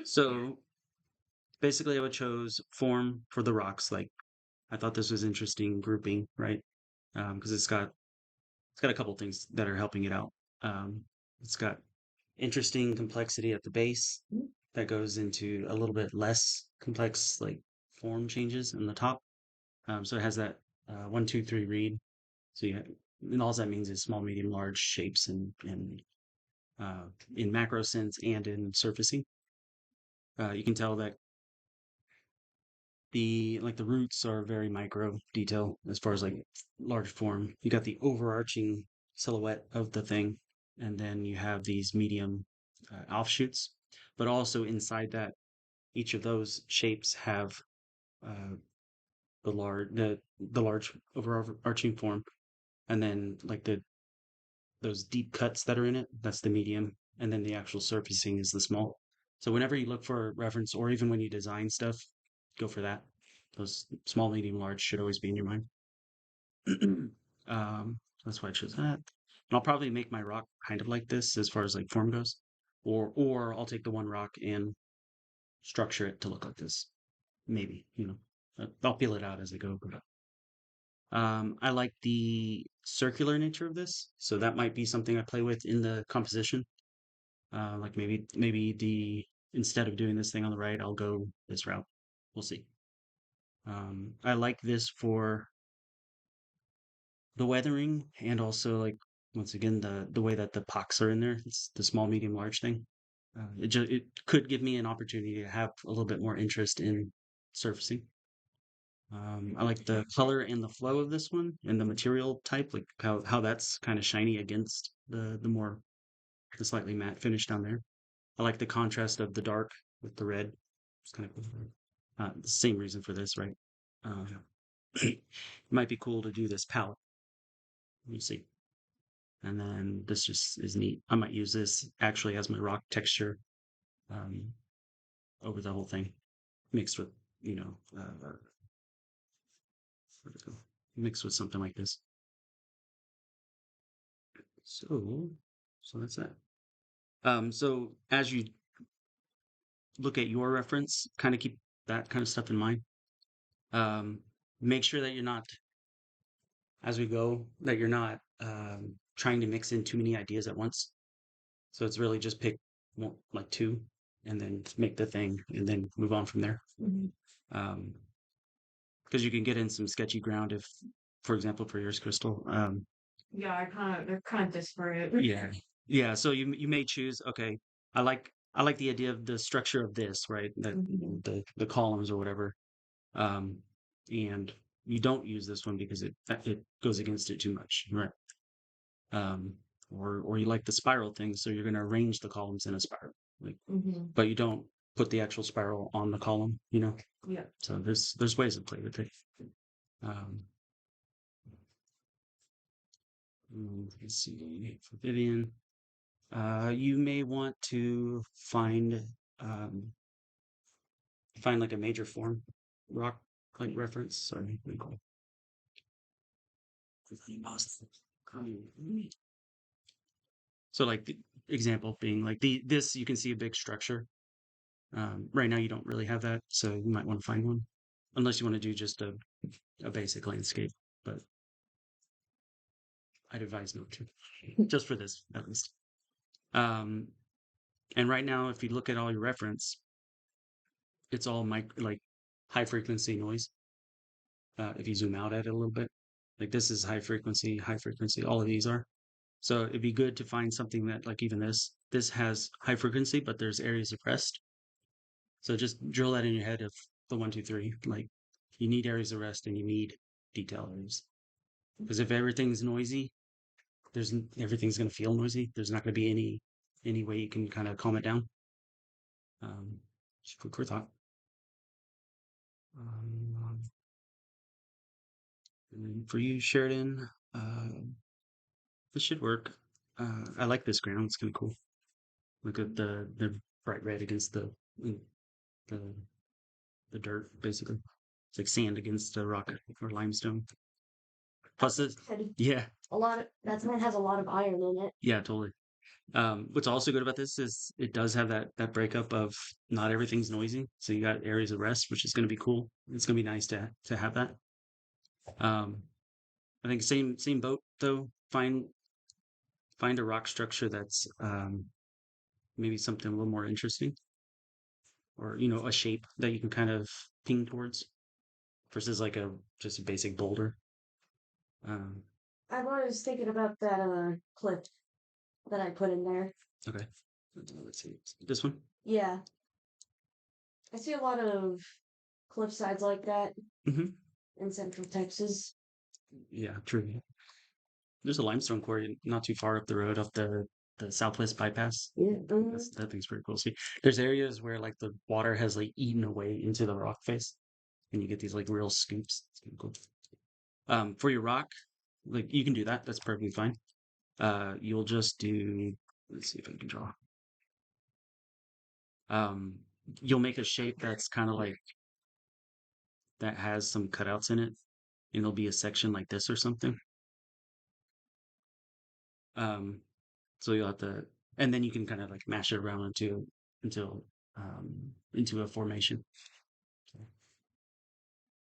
So basically, I chose form for the rocks. Like I thought this was interesting grouping, right? Because it's got a couple things that are helping it out. Um, it's got interesting complexity at the base that goes into a little bit less complex like form changes in the top. So it has that 1, 2, 3 read. So and all that means is small, medium, large shapes and uh, in macro sense and in surfacing. You can tell that the roots are very micro detail as far as like large form. You got the overarching silhouette of the thing, and then you have these medium offshoots. But also inside that, each of those shapes have uh, the large overarching form, and then like those deep cuts that are in it. That's the medium, and then the actual surfacing is the small. So whenever you look for a reference, or even when you design stuff, go for that. Those small, medium, large should always be in your mind. That's why I chose that. And I'll probably make my rock kind of like this as far as like form goes, or I'll take the one rock and structure it to look like this. Maybe, I'll feel it out as I go. I like the circular nature of this, so that might be something I play with in the composition. Like maybe the instead of doing this thing on the right, I'll go this route. We'll see. I like this for the weathering and also like once again the way that the pox are in there. It's the small, medium, large thing. It could give me an opportunity to have a little bit more interest in surfacing. I like the color and the flow of this one and the material type, like how that's kind of shiny against the slightly matte finish down there. I like the contrast of the dark with the red. It's kind of cool. The same reason for this, right? It might be cool to do this palette. Let me see. And then this just is neat. I might use this actually as my rock texture um, over the whole thing, mixed with, you know, mixed with something like this. So, so that's that. So as you look at your reference, kind of keep that kind of stuff in mind. Um, Make sure that you're not, as we go, that you're not trying to mix in too many ideas at once. So it's really just pick like two and then make the thing and then move on from there. Um, because you can get in some sketchy ground if, for example, for yours, Crystal. They're kind of disparate. Yeah, yeah. So you may choose. Okay, I like the idea of the structure of this, right? The columns or whatever. Um, and you don't use this one because it goes against it too much, right? Um, or you like the spiral thing, so you're going to arrange the columns in a spiral, like, but you don't put the actual spiral on the column, you know. Yeah. So there's ways to play with it. Um, let's see for Vivian. You may want to um, find like a major form rock like reference. Sorry, let me go. So like the example being like this, you can see a big structure. Right now you don't really have that, so you might want to find one, unless you want to do just a basic landscape. But I'd advise not to, just for this at least. Um, and right now, if you look at all your reference, it's all like high frequency noise. If you zoom out at it a little bit, like this is high frequency, high frequency. All of these are. So it'd be good to find something that like even this has high frequency, but there's areas of rest. So just drill that in your head of the 1, 2, 3. Like you need areas of rest and you need detail areas. Because if everything's noisy, everything's gonna feel noisy. There's not gonna be any way you can kind of calm it down. Just food for thought. Um, and for you, Sheridan, this should work. I like this ground. It's kind of cool. Look at the bright red against the the dirt, basically. It's like sand against the rock or limestone. Plus, this, Had yeah, a lot of that cement has a lot of iron in it. yeah, totally. What's also good about this is it does have that breakup of not everything's noisy, so you got areas of rest, which is going to be cool. It's going to be nice to have that. Um, I think same boat though. Find a rock structure that's maybe something a little more interesting, or a shape that you can kind of ping towards versus like a just a basic boulder. Um, I was thinking about that clip that I put in there. okay, let's see this one. Yeah, I see a lot of cliff sides like that Hmm. in Central Texas. Yeah, true. There's a limestone quarry not too far up the road, off the Southwest bypass. Yeah. That thing's pretty cool. See, there's areas where like the water has like eaten away into the rock face, and you get these like real scoops. It's kinda cool. For your rock, like you can do that. That's perfectly fine. You'll just do. Let's see if I can draw. Um, you'll make a shape that's kind of like that has some cutouts in it, and there'll be a section like this or something. Um, so you'll have to, and then you can kind of like mash it around until into a formation. So,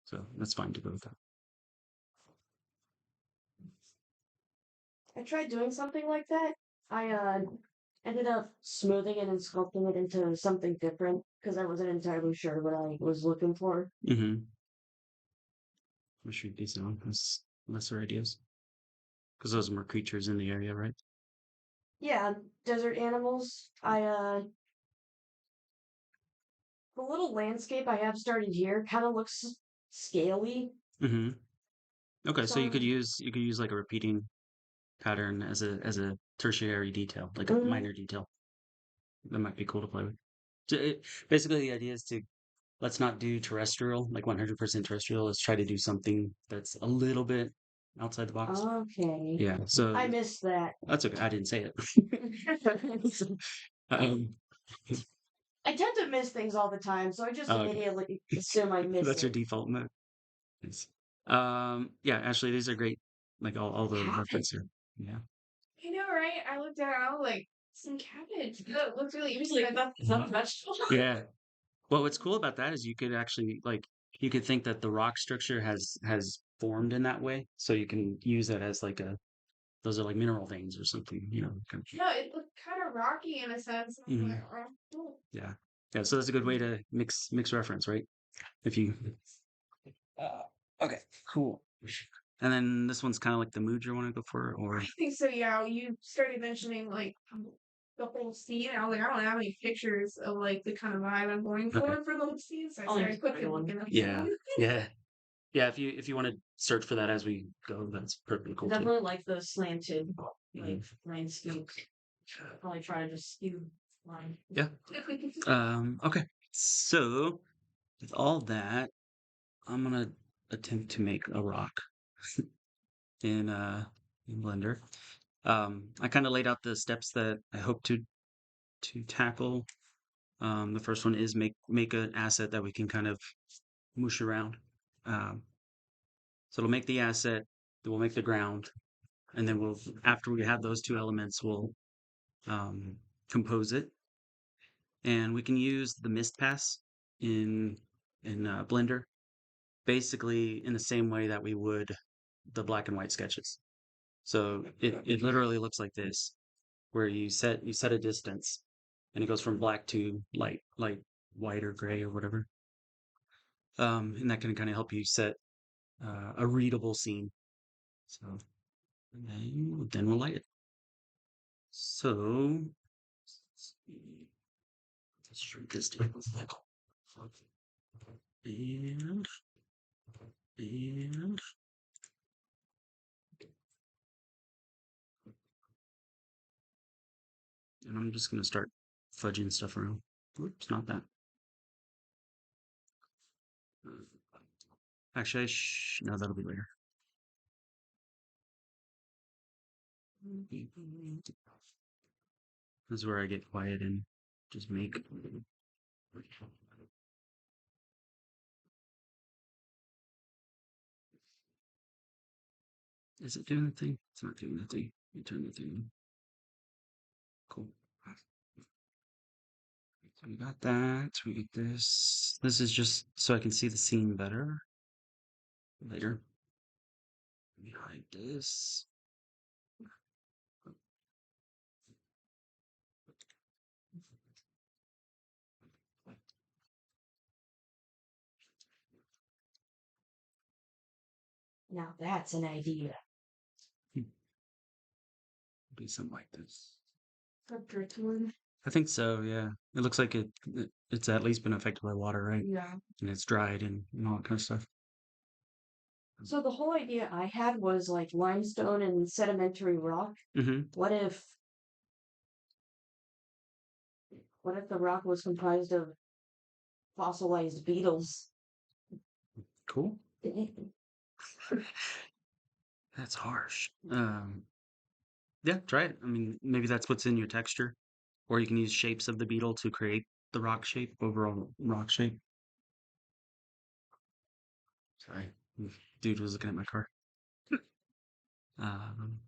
so that's fine to go with that. I tried doing something like that. I ended up smoothing it and sculpting it into something different because I wasn't entirely sure what I was looking for. Mm-hmm. I'm sure these down as lesser ideas because those are more creatures in the area, right? Yeah, desert animals. The little landscape I have started here kind of looks scaly. Mm-hmm. Okay, so So you could use like a repeating pattern as a tertiary detail, like a mm, minor detail. That might be cool to play with. So basically, the idea is to let's not do terrestrial, like 100% terrestrial. Let's try to do something that's a little bit outside the box. okay. Yeah, so I missed that. that's okay. I didn't say it. um, I tend to miss things all the time, so I just okay, immediately assume I miss that's your it. default mode. Nice. Yeah, Ashley, these are great. Like all the reference here. Yeah. I know, right? I looked at it, I was like, some cabbage. That looks really interesting. I thought it's not a vegetable. Yeah. Well, what's cool about that is you could actually like you could think that the rock structure has formed in that way, so you can use that as like a those are like mineral veins or something, No, it looked kind of rocky in a sense. I was Mhm. like, oh, cool. Yeah, yeah. So that's a good way to mix reference, right? If you uh, okay, cool. And then this one's kind of like the mood you want to go for, or I think so, yeah. You started mentioning like the whole scene. I was like, I don't have any pictures of like the kind of vibe I'm going okay, for the whole scene. So I Only started quickly one. looking up yeah, some. yeah, yeah. If you want to search for that as we go, that's perfectly I cool too. definitely like the slanted like Mhm. landscapes. Probably try to just skew line. Yeah. Okay. So with all that, I'm gonna attempt to make a rock in Blender. I kind of laid out the steps that I hope to tackle. The first one is make an asset that we can kind of mush around. Um, so it'll make the asset, then we'll make the ground, and then we'll after we have those two elements, we'll um, compose it, and we can use the mist pass in Blender basically in the same way that we would the black and white sketches. So it literally looks like this, where you set a distance, and it goes from black to light white or gray or whatever. And that can kind of help you set a readable scene. So then we'll light it. So let's shrink this down. And and and I'm just gonna start fudging stuff around. Oops, not that. Actually, no, that'll be later. This is where I get quiet and just make. Is it doing the thing? It's not doing the thing. You turn the thing on. Cool. So we got that. We get this. This is just so I can see the scene better later. Let me hide this. Now that's an idea. Do something like this. A dirty one. I think so. Yeah. It looks like it's at least been affected by water, right? Yeah. And it's dried and all that kind of stuff. So the whole idea I had was like limestone and sedimentary rock. Mm-hmm. What if the rock was comprised of fossilized beetles? Cool. That's harsh. Yeah, try it. I mean, maybe that's what's in your texture, or you can use shapes of the beetle to create the rock shape, overall rock shape. Sorry, dude was looking at my car. Um,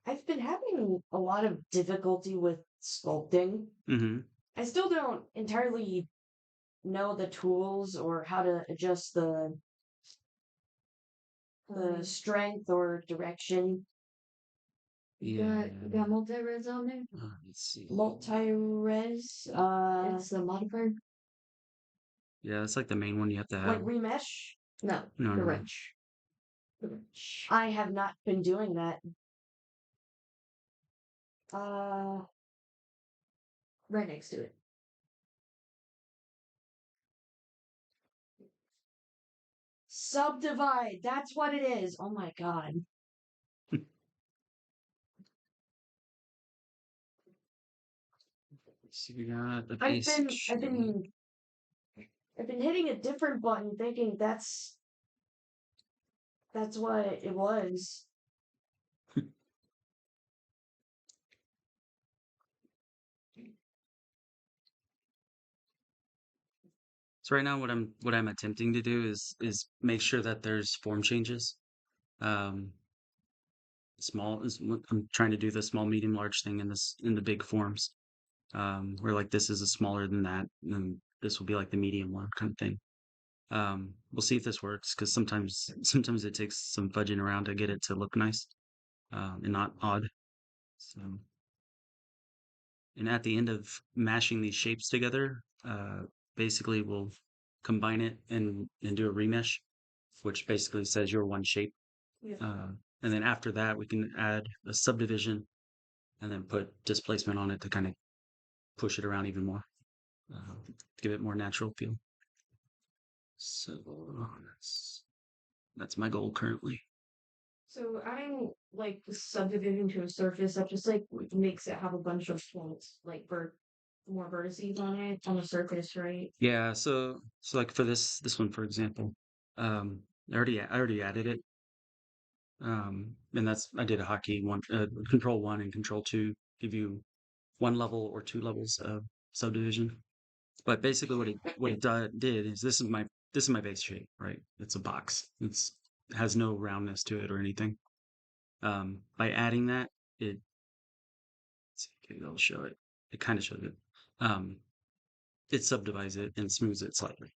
I've been having a lot of difficulty with sculpting. mm-hmm. I still don't entirely know the tools or how to adjust the strength or direction. Yeah. You got multi-res on there? Let's see. Multi-res, It's the modifier? Yeah, that's like the main one you have to like have. remesh. No, No, the no. wrench. The wrench. I have not been doing that. Right next to it. Subdivide. That's what it is. Oh my god. So we got the I've basic been shape. hitting a different button thinking that's what it was. So right now, what I'm attempting to do is make sure that there's form changes. Um, I'm trying to do the small, medium, large thing in the big forms. Where like this is a smaller than that, and this will be like the medium one kind of thing. We'll see if this works because sometimes it takes some fudging around to get it to look nice, and not odd. So, and at the end of mashing these shapes together, basically we'll combine it and do a remesh, which basically says you're one shape. Yeah. And then after that, we can add a subdivision and then put displacement on it to kind of push it around even more, give it more natural feel. So that's my goal currently. So adding like the subdivision to a surface that just like makes it have a bunch of points, like more vertices on it on the surface, right? Yeah. So like for this one, for example, I already added it. And I did a hotkey one, control 1 and control 2 give you 1 level or 2 levels of subdivision. But basically what it did is this is my base shape, right? It's a box. It has no roundness to it or anything. By adding that, it let's see, okay, I'll show it. It kind of shows it. It subdivides it and smooths it slightly.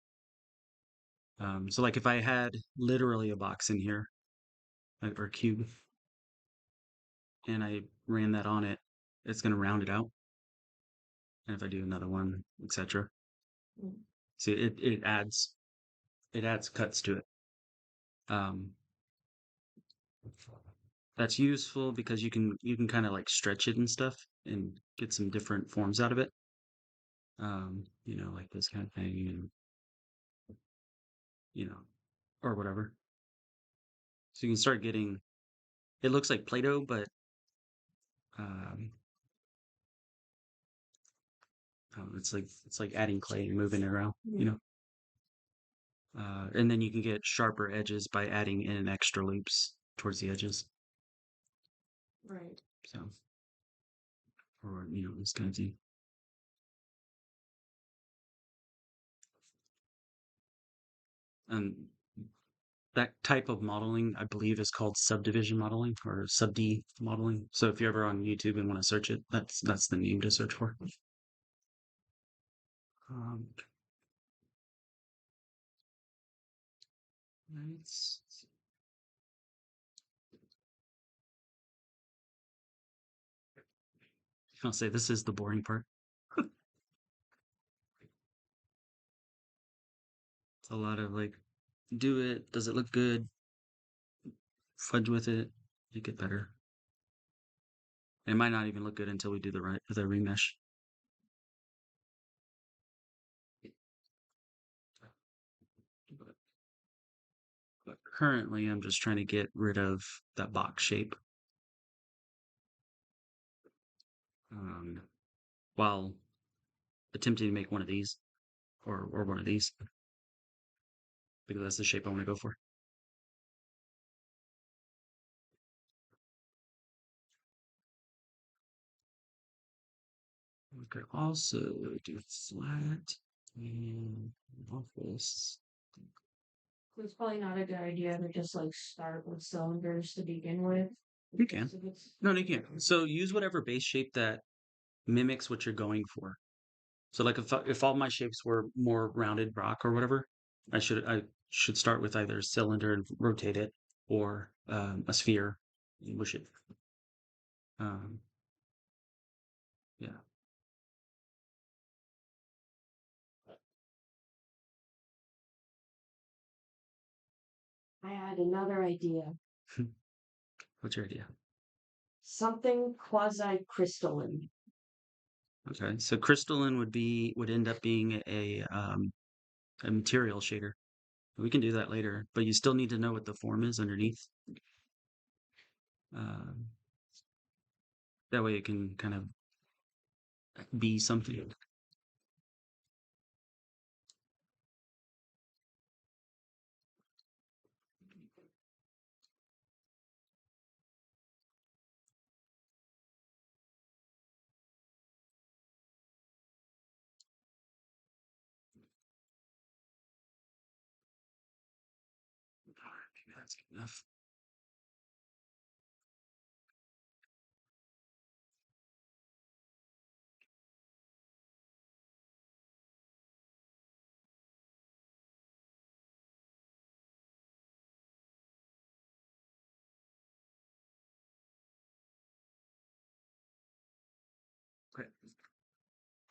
So like if I had literally a box in here, or a cube, and I ran that on it, it's going to round it out. And if I do another one, etc. See, it adds cuts to it. That's useful because you can kind of like stretch it and stuff and get some different forms out of it. Like this kind of thing, or whatever. So you can start getting. It looks like Play-Doh, but um, it's like adding clay and moving it around. And then you can get sharper edges by adding in extra loops towards the edges. Right. So, or this kind of thing. And that type of modeling, I believe, is called subdivision modeling or sub D modeling. So if you're ever on YouTube and want to search it, that's the name to search for. Um, let's see. I'll say this is the boring part. It's a lot of like, do it. Does it look good? Fudge with it. Make it better. It might not even look good until we do the remesh. But currently, I'm just trying to get rid of that box shape um, while attempting to make one of these or one of these because that's the shape I want to go for. We could also do flat and office. So it's probably not a good idea to just like start with cylinders to begin with. You can. because if it's No, you can't. So use whatever base shape that mimics what you're going for. So like if all my shapes were more rounded rock or whatever, I should start with either a cylinder and rotate it or a sphere and mush it. Um, yeah. I had another idea. What's your idea? Something quasi-crystalline. Okay, so crystalline would end up being a material shader. We can do that later, but you still need to know what the form is underneath. Um, that way it can kind of be something. Maybe that's good enough. Okay.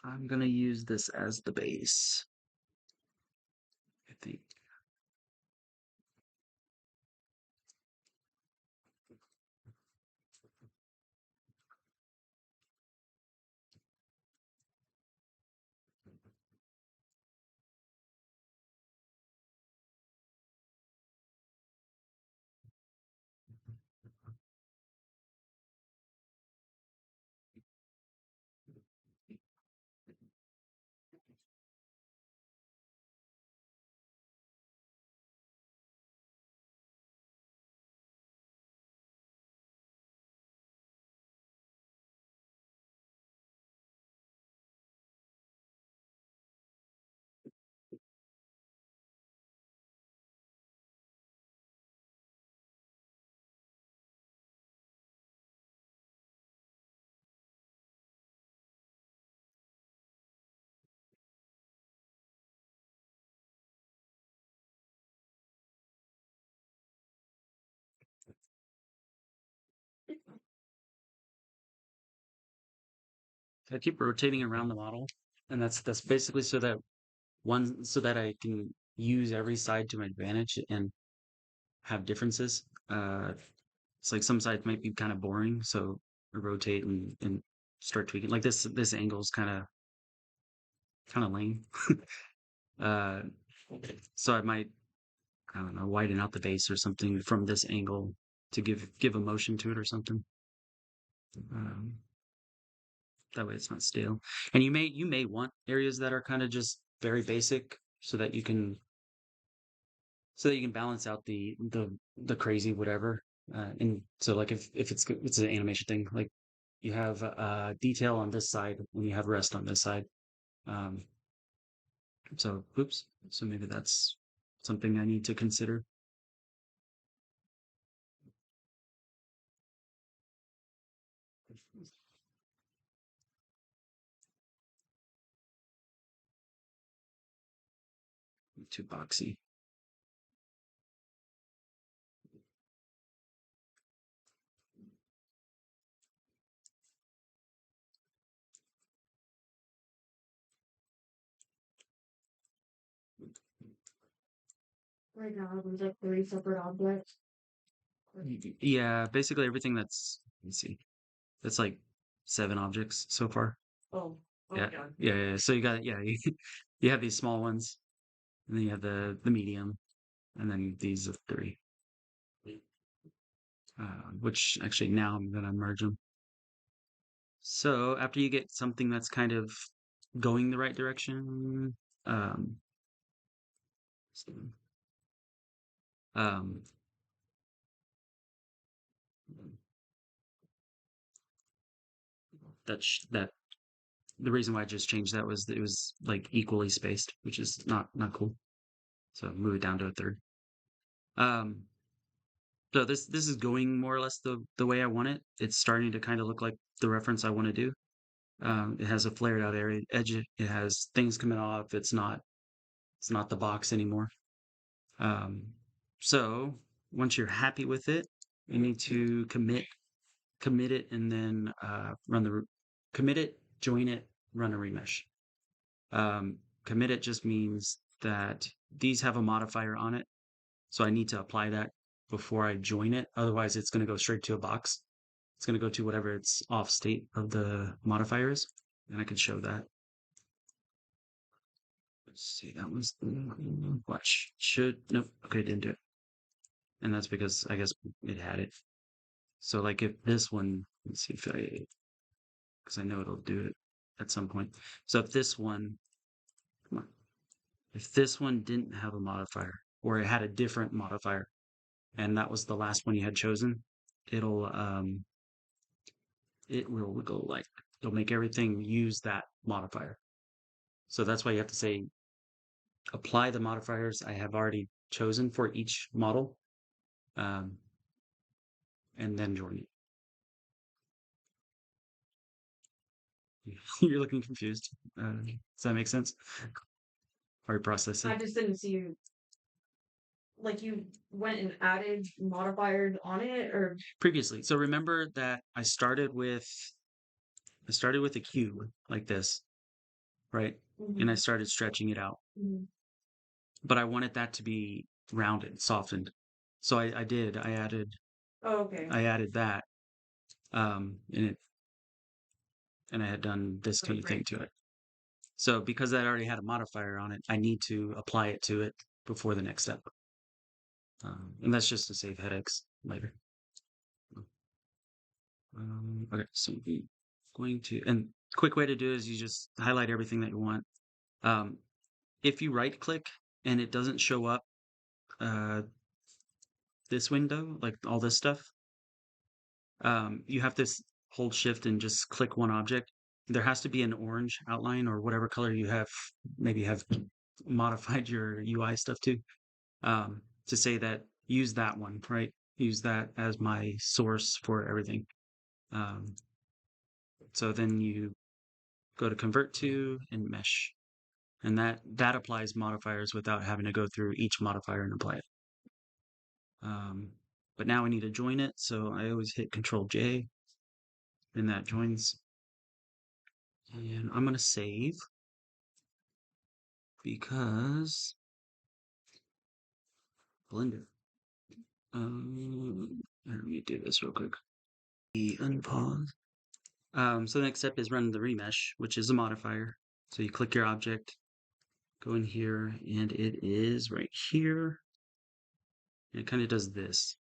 I'm gonna use this as the base, I think. I keep rotating around the model, and that's basically so that I can use every side to my advantage and have differences. It's like some sides might be kind of boring, so I rotate and start tweaking. Like this angle is kind of lame. uh, so I don't know, widen out the base or something from this angle to give a motion to it or something. Um, that way it's not stale. And you may want areas that are kind of just very basic so that you can balance out the crazy whatever. And so like if it's an animation thing, like you have detail on this side and you have rest on this side. Um, so oops. So maybe that's something I need to consider. Too boxy. Right now, there's like 3 separate objects. Yeah, basically everything that's, let's see, that's like 7 objects so far. Oh, oh Yeah, my god. yeah. So you got, yeah, you have these small ones, and then you have the medium, and then these are 3. Which actually now I'm gonna merge them. So after you get something that's kind of going the right direction, um, um, that the reason why I just changed that was that it was like equally spaced, which is not cool. So move it down to a third. Um, so this is going more or less the way I want it. It's starting to kind of look like the reference I want to do. It has a flared out area edge. It has things coming off. It's not the box anymore. Um, so once you're happy with it, you need to commit it, and then commit it, join it, run a remesh. Commit it just means that these have a modifier on it, so I need to apply that before I join it. Otherwise, it's going to go straight to a box. It's going to go to whatever its off state of the modifier is, and I can show that. Let's see, that was watch should nope. Okay, didn't do it, and that's because I guess it had it. So like if this one, let's see if I, because I know it'll do it at some point. So if this one, come on, if this one didn't have a modifier or it had a different modifier, and that was the last one you had chosen, it'll it will go like it'll make everything use that modifier. So that's why you have to say apply the modifiers I have already chosen for each model, um, and then join it. You're looking confused. Does that make sense? Are you processing? I just didn't see you. Like you went and added modifiers on it, or Previously. So remember that I started with a cube like this, right? And I started stretching it out. But I wanted that to be rounded, softened. So I did. Oh, okay. I added that. And I had done this kind of thing to it. So because I already had a modifier on it, I need to apply it to it before the next step. And that's just to save headaches later. Okay, so we're going to, and quick way to do it is you just highlight everything that you want. If you right click and it doesn't show up this window, like all this stuff, you have to hold shift and just click one object. There has to be an orange outline or whatever color you have, maybe have modified your UI stuff to say that use that one, right? Use that as my source for everything. So then you go to convert to and mesh, and that applies modifiers without having to go through each modifier and apply it. But now I need to join it, so I always hit Control J, and that joins. And I'm gonna save because Blender. Let me do this real quick. Unpause. So the next step is run the remesh, which is a modifier. So you click your object, go in here, and it is right here. And it kind of does this.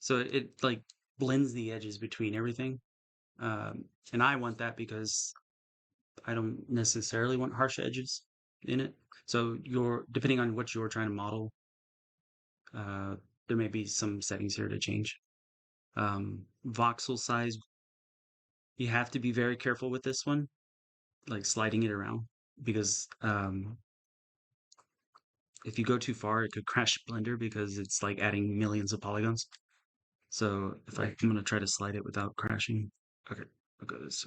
So it like blends the edges between everything. And I want that because I don't necessarily want harsh edges in it. So depending on what you're trying to model, there may be some settings here to change. Voxel size, you have to be very careful with this one, like sliding it around, because if you go too far, it could crash Blender because it's like adding millions of polygons. So I'm going to try to slide it without crashing. Okay, I'll go this.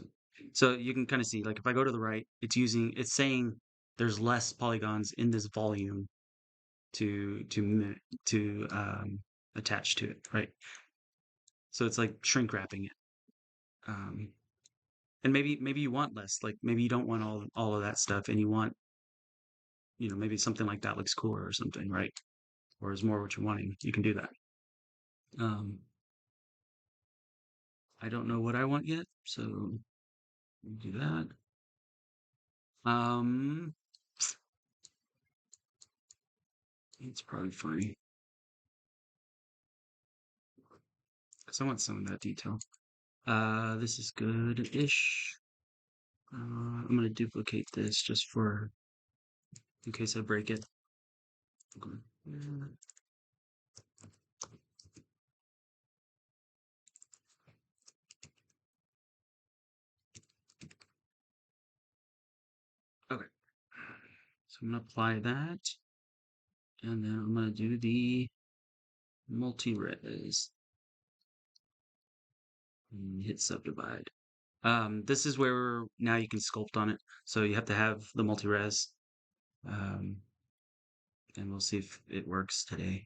So you can kind of see, like if I go to the right, it's saying there's less polygons in this volume to attach to it, right? So it's like shrink wrapping it. Um, and maybe you want less, like maybe you don't want all of that stuff, and you want, maybe something like that looks cooler or something, right? Or is more what you're wanting. You can do that. Um, I don't know what I want yet, so do that. Um, it's probably fine because I want some of that detail. This is good-ish. I'm gonna duplicate this just in case I break it. Okay, so I'm gonna apply that, and then I'm gonna do the multi-res and hit subdivide. This is where now you can sculpt on it. So you have to have the multi-res, um, and we'll see if it works today.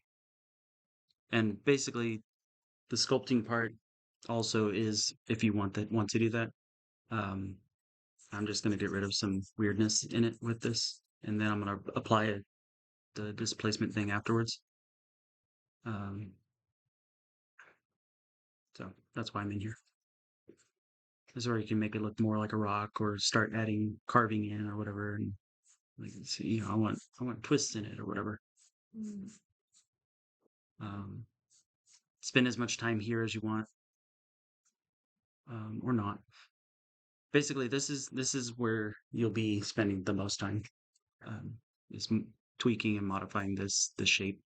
And basically, the sculpting part also is if you want to do that. Um, I'm just gonna get rid of some weirdness in it with this, and then I'm gonna apply the displacement thing afterwards. Um, so that's why I'm in here. This is where you can make it look more like a rock, or start adding carving in or whatever, and like see, I want twists in it or whatever. Um, spend as much time here as you want, or not. Basically, this is where you'll be spending the most time. Um, is tweaking and modifying this shape.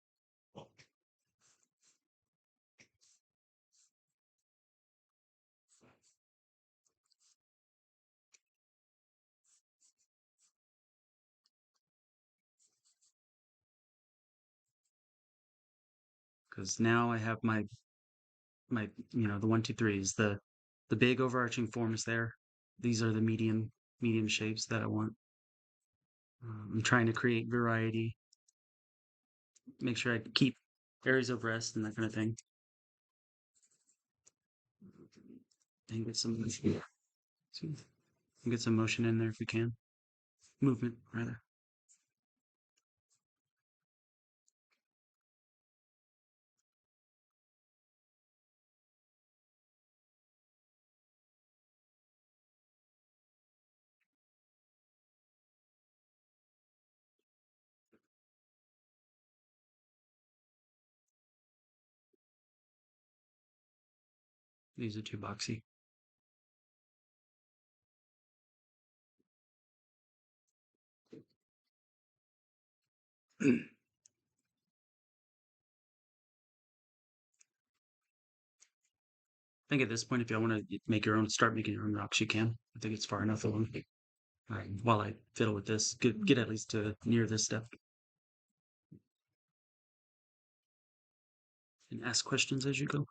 Because now I have my the 1 2 3s, the big overarching forms there. These are the medium shapes that I want. I'm trying to create variety, make sure I keep areas of rest and that kind of thing, and get some motion in there if we can, movement rather. These are too boxy. I think at this point, if you want to start making your own rocks, you can. I think it's far enough along. While I fiddle with this, get at least to near this step, and ask questions as you go.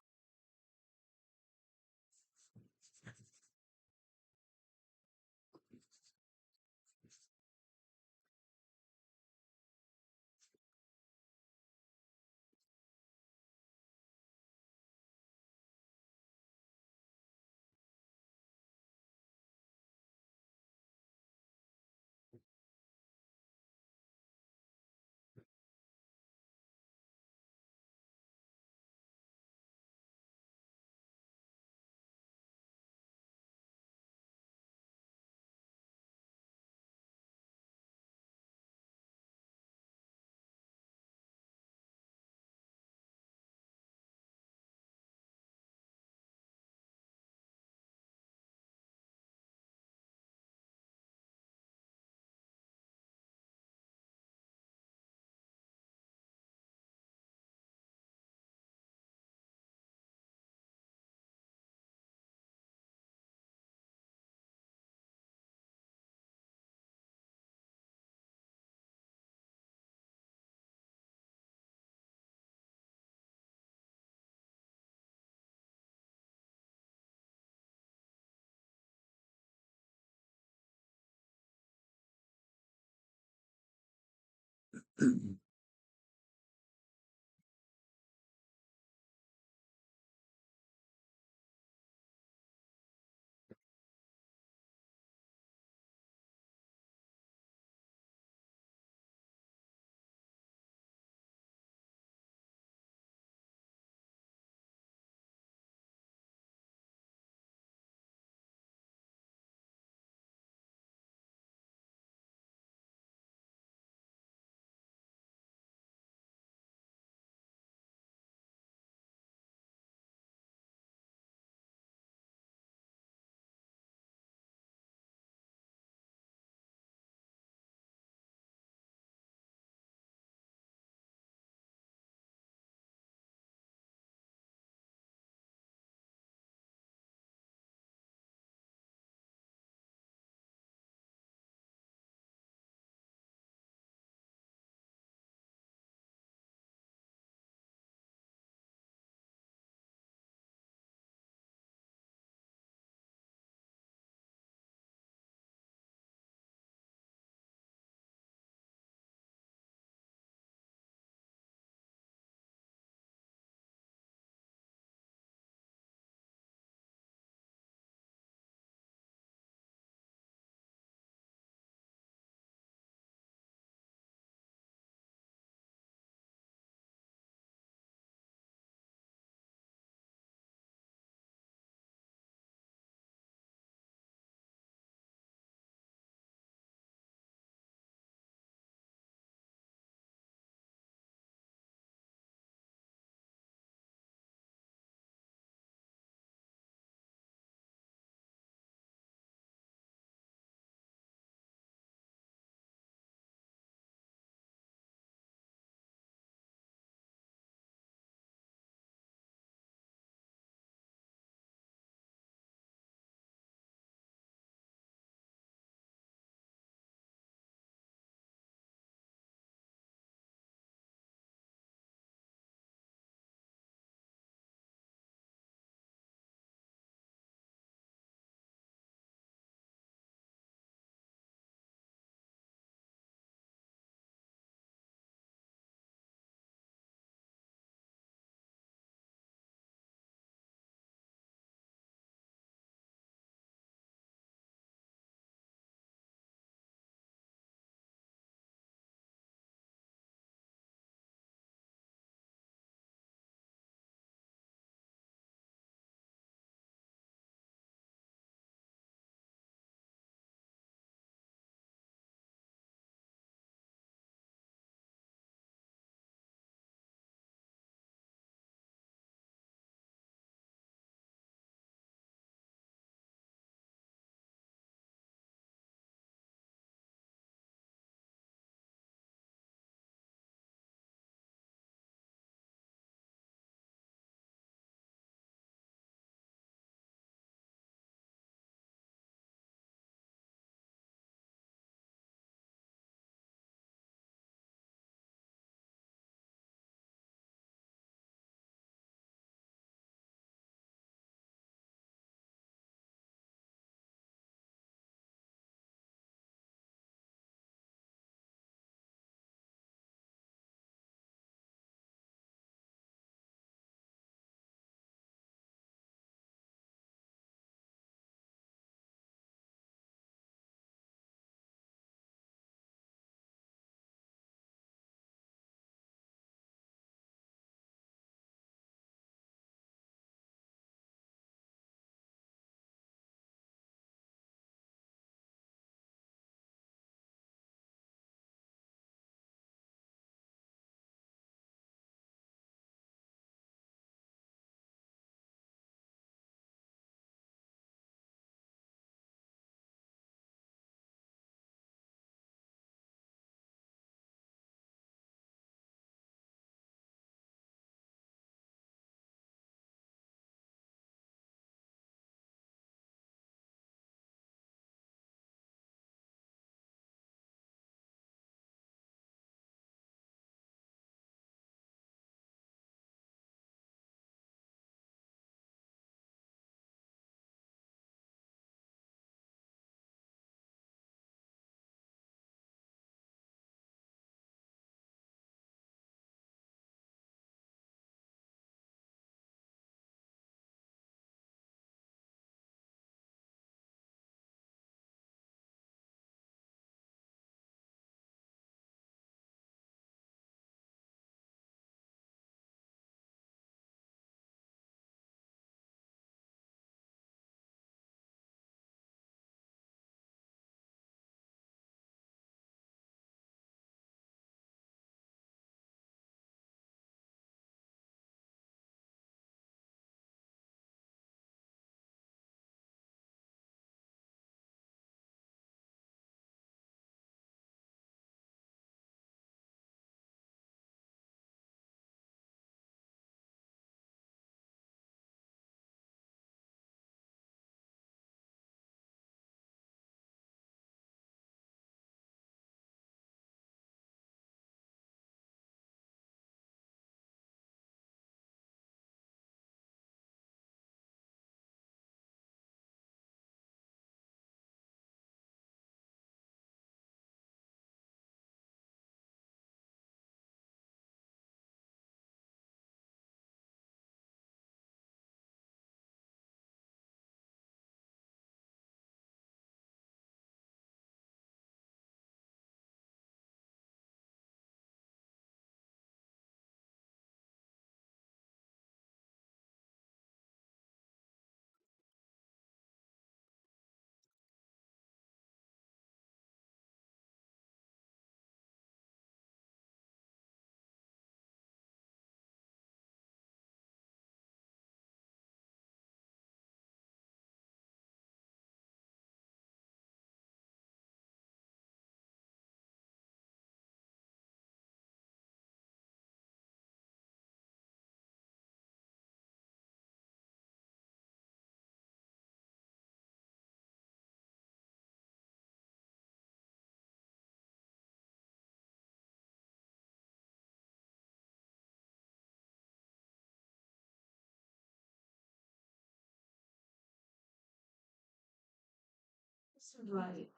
Right.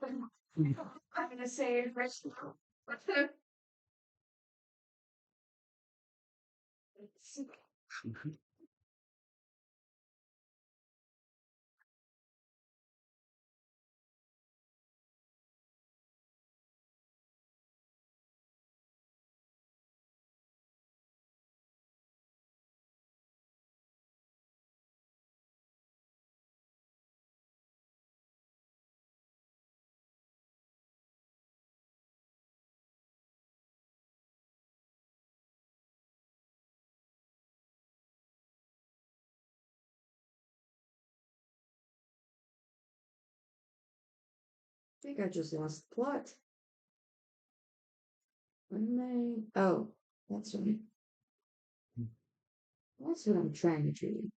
I'm gonna say right now. I think I just lost the plot. What am I? Oh, that's right. That's what I'm trying to do.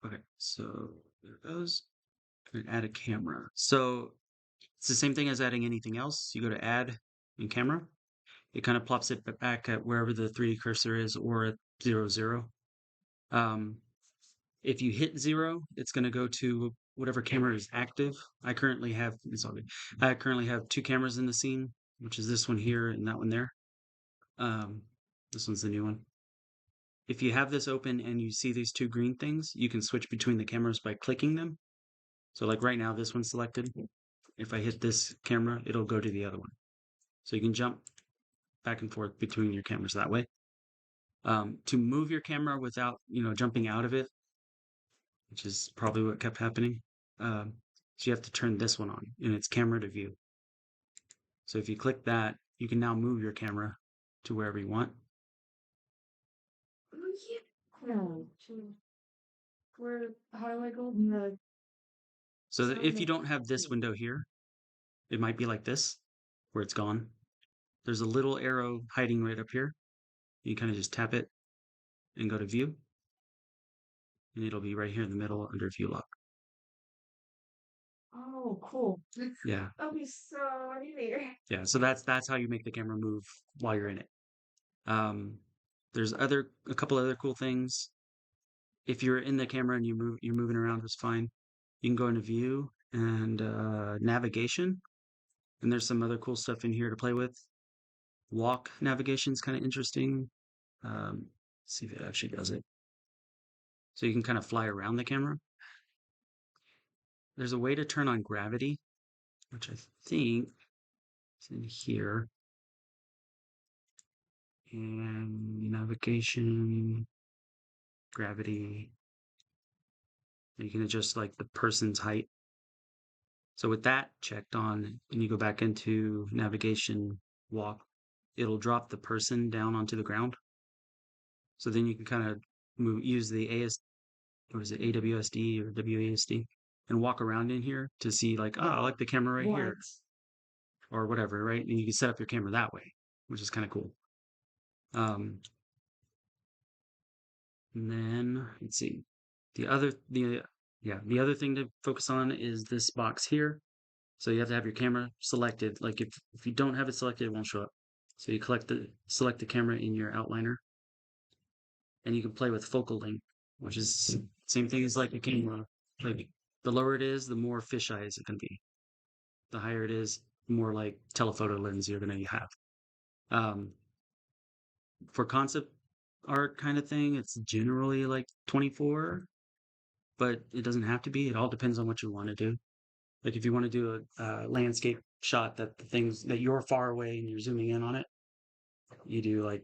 Okay, so there it goes. And add a camera. So it's the same thing as adding anything else. You go to add and camera. It kind of plops it back at wherever the 3D cursor is or at 0, 0. Um, if you hit 0, it's going to go to whatever camera is active. I currently have, it's all good. I currently have 2 cameras in the scene, which is this one here and that one there. This one's the new one. If you have this open and you see these 2 green things, you can switch between the cameras by clicking them. So like right now, this one's selected. If I hit this camera, it'll go to the other one. So you can jump back and forth between your cameras that way. To move your camera without, jumping out of it, which is probably what kept happening. So you have to turn this one on, and it's camera to view. So if you click that, you can now move your camera to wherever you want. Oh, yeah. Where? How do I go? So that if you Sound don't have this effects. window here, it might be like this, where it's gone. There's a little arrow hiding right up here. You kind of just tap it and go to view, and it'll be right here in the middle under view lock. Oh, cool. Yeah, That'll be so neat. yeah. So that's how you make the camera move while you're in it. Um, there's a couple other cool things. If you're in the camera and you're moving around just fine. You can go into view and navigation, and there's some other cool stuff in here to play with. Walk navigation is kind of interesting. See if it actually does it. So you can kind of fly around the camera. There's a way to turn on gravity, which I think is in here. And navigation, gravity. You can adjust like the person's height. So with that checked on, and you go back into navigation walk, it'll drop the person down onto the ground. So then you can kind of use the or is it AWSD or WASD, and walk around in here to see like, oh, I like the camera right here or whatever, right? And you can set up your camera that way, which is kind of cool. And then let's see, the other thing to focus on is this box here. So you have to have your camera selected. Like if you don't have it selected, it won't show up. So you select the camera in your outliner, and you can play with focal length, which is same thing as like a camera. Like the lower it is, the more fisheye is it going to be. The higher it is, the more like telephoto lens you're going to have. Um, for concept art kind of thing, it's generally like 24, but it doesn't have to be. It all depends on what you want to do. Like if you want to do a landscape shot that the things that you're far away and you're zooming in on it, you do like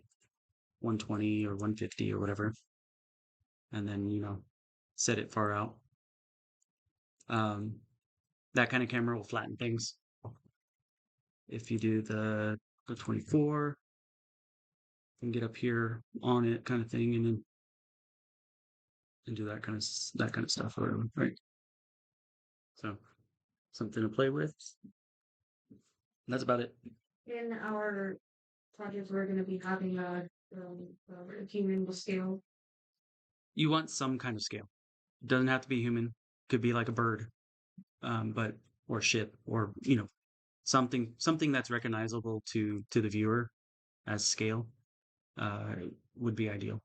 120 or 150 or whatever, and then set it far out. That kind of camera will flatten things. If you do the 24, you can get up here on it, kind of thing, and then do that kind of stuff, or whatever, right? So something to play with. That's about it. In our project, we're going to be having a human scale. You want some kind of scale. It doesn't have to be human. Could be like a bird, but or ship, or something that's recognizable to the viewer as scale would be ideal.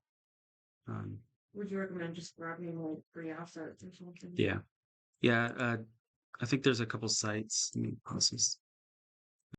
Would you recommend just grabbing like 3 assets or something? Yeah. I think there's a couple sites. Let me post this.